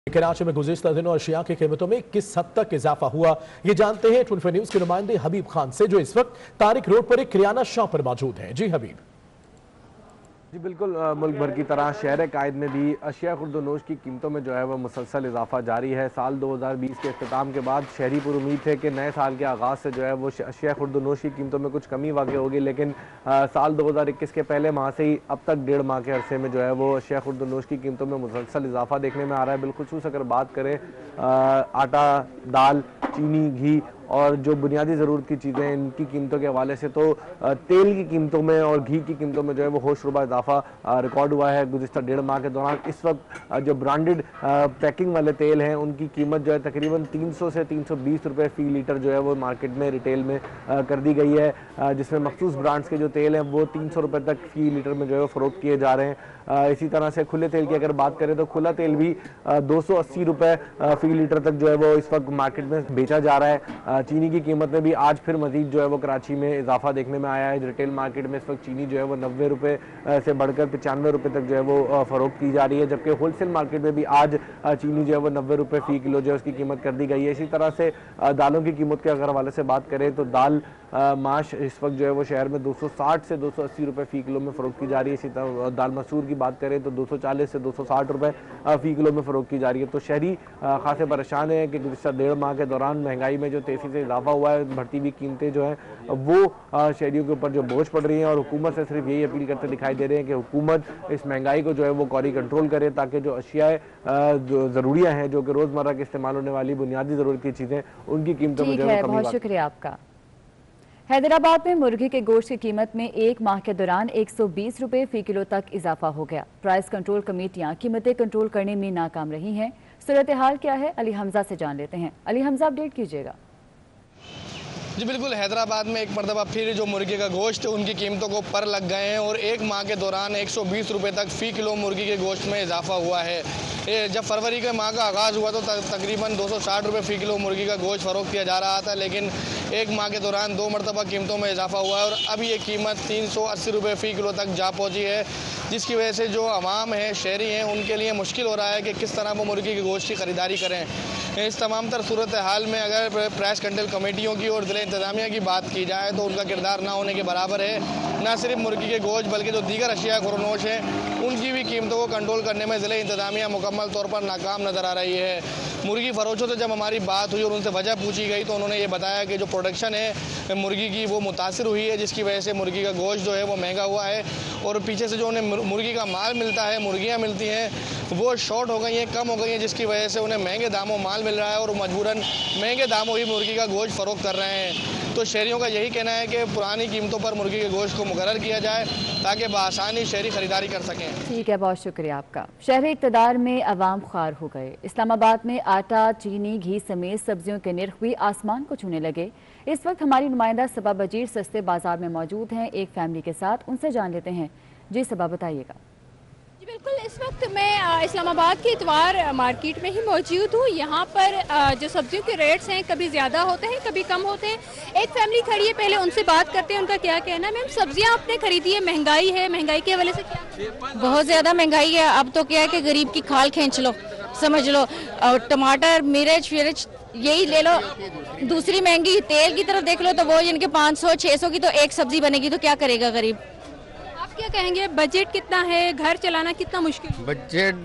कराची में गुज़िश्ता दिनों अशिया की कीमतों में किस हद तक इजाफा हुआ, ये जानते हैं 24 न्यूज के नुमाइंदे हबीब खान से, जो इस वक्त तारिक रोड पर एक किराना शॉप पर मौजूद हैं। जी हबीब। जी बिल्कुल, मुल्क भर की तरह शहर कायद में भी अशिया खुर्दोनोश की कीमतों में जो है वह मुसलसल इजाफा जारी है। साल 2020 के अख्ताम के बाद शहरी पुर उम्मीद थे कि नए साल के आगाज़ से जो है वो अशिया खुर्दोनोश की कीमतों में कुछ कमी वाक़ होगी, लेकिन साल 2021 के पहले माह से ही अब तक 1.5 माह के अरसे में जो है वो अशिया खुर्दोनोश की कीमतों में मुसलसल इजाफा देखने में आ रहा है। बिलखुसूस अगर बात करें आटा, दाल, चीनी, घी और जो बुनियादी ज़रूरत की चीज़ें हैं इनकी कीमतों के हवाले से तो तेल की कीमतों में और घी की कीमतों में जो है वो होशरुबा इजाफा रिकॉर्ड हुआ है गुज़िश्ता 1.5 माह के दौरान। इस वक्त जो ब्रांडेड पैकिंग वाले तेल हैं उनकी कीमत जो है तकरीबन 300 से 320 रुपये फ़ी लीटर जो है वो मार्केट में रिटेल में कर दी गई है, जिसमें मखसूस ब्रांड्स के जो तेल हैं वो 300 रुपये तक फ़ी लीटर में जो है वो फ़रोख्त किए जा रहे हैं। इसी तरह से खुले तेल की अगर बात करें तो खुला तेल भी 280 रुपये फ़ी लीटर तक जो है वो इस वक्त मार्केट में बेचा जा रहा है। चीनी की कीमत में भी आज फिर मजीद जो है वो कराची में इजाफा देखने में आया है। रिटेल मार्केट में इस वक्त चीनी जो है वो 90 रुपये से बढ़कर 95 रुपये तक जो है वो फ़रोख्त की जा रही है, जबकि होलसेल मार्केट में भी आज चीनी जो है वो 90 रुपये फ़ी किलो जो है उसकी कीमत कर दी गई है। इसी तरह से दालों की कीमत के अगर हवाले से बात करें तो दाल माश इस वक्त जो है वो शहर में 260 से 280 रुपये फ़ी किलो में फ़रोख्त की जा रही है। इसी तरह दाल मसूर की बात करें तो 240 से 260 रुपये फ़ी किलो में फ़रोख्त की जा रही है। तो शहरी खासे परेशान है कि गुज़िश्ता 1.5 माह के दौरान महंगाई में जो तेज़ी से इजाफा हुआ है, बढ़ती हुई कीमतें जो हैं वो शहरियों के ऊपर जो बोझ पड़ रही हैं, और हुकूमत से सिर्फ यही अपील करते दिखाई दे रहे हैं कि हुकूमत इस महंगाई को जो है वो कौरी कंट्रोल करे, ताकि जो अशिया जो ज़रूरियाँ हैं, जो कि रोज़मर्रा के इस्तेमाल होने वाली बुनियादी ज़रूरत की चीज़ें, उनकी कीमतों में जो है बहुत शुक्रिया आपका। हैदराबाद में मुर्गी के गोश्त की कीमत में एक माह के दौरान 120 रुपये फ़ी किलो तक इजाफा हो गया। प्राइस कंट्रोल कमेटियां कीमतें कंट्रोल करने में नाकाम रही हैं। सूरत हाल क्या है, अली हमजा से जान लेते हैं। अली हमजा, अपडेट कीजिएगा। जी बिल्कुल, हैदराबाद में एक मरतबा फिर जो मुर्गी का गोश्त है उनकी कीमतों को पर लग गए हैं और एक माह के दौरान 120 रुपये तक फ़ी किलो मुर्गी के गोश्त में इजाफा हुआ है। जब फरवरी के माह का आगाज़ हुआ तो तकरीबन 260 रुपये फ़ी किलो मुर्गी का गोश्त फ़रोख्त किया जा रहा था, लेकिन एक माह के दौरान 2 मरतबा कीमतों में इजाफा हुआ है और अब ये कीमत 380 रुपये फ़ी किलो तक जा पहुँची है, जिसकी वजह से जो आवाम है, शहरी हैं, उनके लिए मुश्किल हो रहा है कि किस तरह वो मुर्गी के गोश्त की ख़रीदारी करें। इस तमाम तर सूरत हाल में अगर प्राइस कंट्रोल कमेटियों की और ज़िला इंतज़ामिया की बात की जाए तो उनका किरदार ना होने के बराबर है। न सिर्फ मुर्गी के गोश्त बल्कि जो दीगर अशिया खुर्दोनोश हैं उनकी भी कीमतों को कंट्रोल करने में ज़िला इंतज़ामिया मुकम्मल तौर पर नाकाम नज़र आ रही है। मुर्गी फ़रोशों से जब हमारी बात हुई और उनसे वजह पूछी गई तो उन्होंने ये बताया कि जो प्रोडक्शन है मुर्गी की वो मुतासिर हुई है, जिसकी वजह से मुर्गी का गोश्त जो है वो महंगा हुआ है और पीछे से जो उन्हें मुर्गी का माल मिलता है, मुर्गियाँ मिलती हैं, वो शॉर्ट हो गई हैं, कम हो गई हैं, जिसकी वजह से उन्हें महंगे दामों माल मिल रहा है और मजबूरन महंगे दामों ही मुर्गी का गोश्त फ़रोख्त कर रहे हैं। तो शहरियों का यही कहना है कि पुरानी कीमतों पर मुर्गी के गोश्त को मुकर्रर किया जाए ताकि बआसानी शहरी खरीदारी कर सकें। ठीक है, बहुत शुक्रिया आपका। शहरी इक़्तिदार में अवाम ख्वार हो गए। इस्लामाबाद में आटा, चीनी, घी समेत सब्जियों के निर्ख भी आसमान को छूने लगे। इस वक्त हमारी नुमाइंदा सबा बजीर सस्ते बाजार में मौजूद हैं एक फैमिली के साथ, उनसे जान लेते हैं। जी सबा, बताइएगा। जी बिल्कुल, इस वक्त मैं इस्लामाबाद की इतवार मार्केट में ही मौजूद हूँ। यहाँ पर जो सब्जियों के रेट्स हैं कभी ज़्यादा होते हैं, कभी कम होते हैं। एक फैमिली खड़ी है, पहले उनसे बात करते हैं, उनका क्या कहना है। मैम, सब्जियाँ आपने खरीदी है, महंगाई है, महंगाई के हवाले से क्या? बहुत ज़्यादा महंगाई है। अब तो क्या है कि गरीब की खाल खींच लो, समझ लो। और टमाटर, मिर्च यही ले लो। दूसरी महंगी तेल की तरफ देख लो तो वो इनके 500-600 की तो एक सब्जी बनेगी, तो क्या करेगा गरीब। क्या कहेंगे, बजट कितना है, घर चलाना कितना मुश्किल? बजट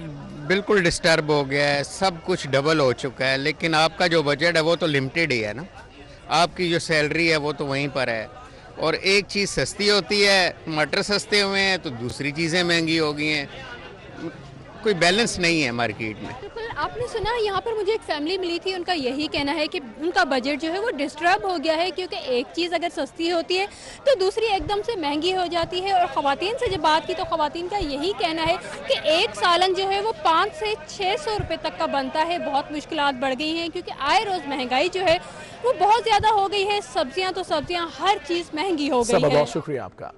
बिल्कुल डिस्टर्ब हो गया है, सब कुछ डबल हो चुका है, लेकिन आपका जो बजट है वो तो लिमिटेड ही है ना। आपकी जो सैलरी है वो तो वहीं पर है, और एक चीज़ सस्ती होती है, मटर सस्ते हुए हैं तो दूसरी चीज़ें महंगी हो गई हैं। कोई बैलेंस नहीं है मार्केट में। बिल्कुल, आपने सुना, यहाँ पर मुझे एक फैमिली मिली थी, उनका यही कहना है कि उनका बजट जो है वो डिस्टर्ब हो गया है, क्योंकि एक चीज़ अगर सस्ती होती है तो दूसरी एकदम से महंगी हो जाती है। और ख़वातीन से जब बात की तो ख़वातीन का यही कहना है कि एक सालन जो है वो 500 से 600 रुपये तक का बनता है। बहुत मुश्किलात बढ़ गई हैं क्योंकि आए रोज़ महंगाई जो है वो बहुत ज़्यादा हो गई है। सब्जियाँ तो सब्जियाँ, हर चीज़ महंगी हो गई है। बहुत शुक्रिया आपका।